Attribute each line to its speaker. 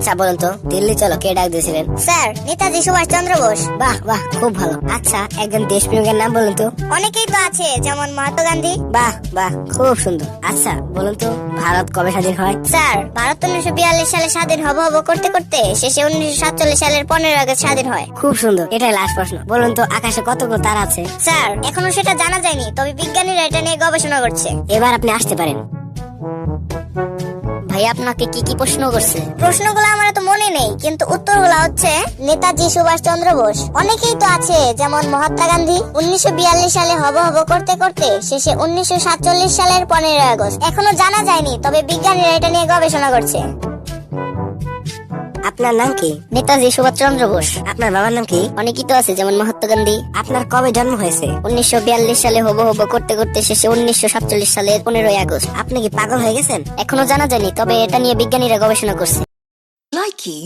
Speaker 1: আচ্ছা বলুন তো, দিল্লি চলো কে ডাক দিয়েছিলেন?
Speaker 2: স্যার, নেতাজি সুভাষচন্দ্র বোস।
Speaker 1: বাহ বাহ, খুব ভালো। আচ্ছা, একজন দেশপ্রেমিকের নাম বলুন তো।
Speaker 2: অনেকেই তো আছে, যেমন মহাত্মা গান্ধী।
Speaker 1: বাহ বাহ, খুব সুন্দর। আচ্ছা বলুন তো, ভারত কবে স্বাধীন হয়?
Speaker 2: স্যার, ভারত 1942 সালে স্বাধীন হব করতে করতে শেষে 1947 সালের 15 আগস্ট স্বাধীন হয়।
Speaker 1: খুব সুন্দর। এটাই লাস্ট প্রশ্ন। বলুন তো, আকাশে কতগুলো তারা আছে?
Speaker 2: স্যার, এখনো সেটা জানা যায়নি, তবে বিজ্ঞানীরা এটা নিয়ে গবেষণা করছে।
Speaker 1: এবার আপনি আসতে পারেন। ভাই আপনাকে কি কি প্রশ্ন করছে?
Speaker 2: প্রশ্নগুলো আমার তো মনে নেই, কিন্তু উত্তরগুলো হচ্ছে নেতাজি সুভাষচন্দ্র বোস। অনেকেই তো আছে, যেমন মহাত্মা গান্ধী। 1942 সালে হব করতে করতে শেষে 1947 সালের 15 আগস্ট। এখনো জানা যায়নি, তবে বিজ্ঞানীরা এটা নিয়ে গবেষণা করছে।
Speaker 1: আপনার নাম কি?
Speaker 2: নেতাজি সুভাষচন্দ্র বোস।
Speaker 1: আপনার বাবার নাম কি?
Speaker 2: অনেকেই তো আছে, যেমন মহাত্মা গান্ধী।
Speaker 1: আপনার কবে জন্ম হয়েছে?
Speaker 2: 1942 সালে হব করতে করতে শেষে 1947 সালের 15 আগস্ট।
Speaker 1: আপনি কি পাগল হয়ে গেছেন?
Speaker 2: এখনো জানা যায়নি, তবে এটা নিয়ে বিজ্ঞানীরা গবেষণা করছে।
Speaker 3: Likey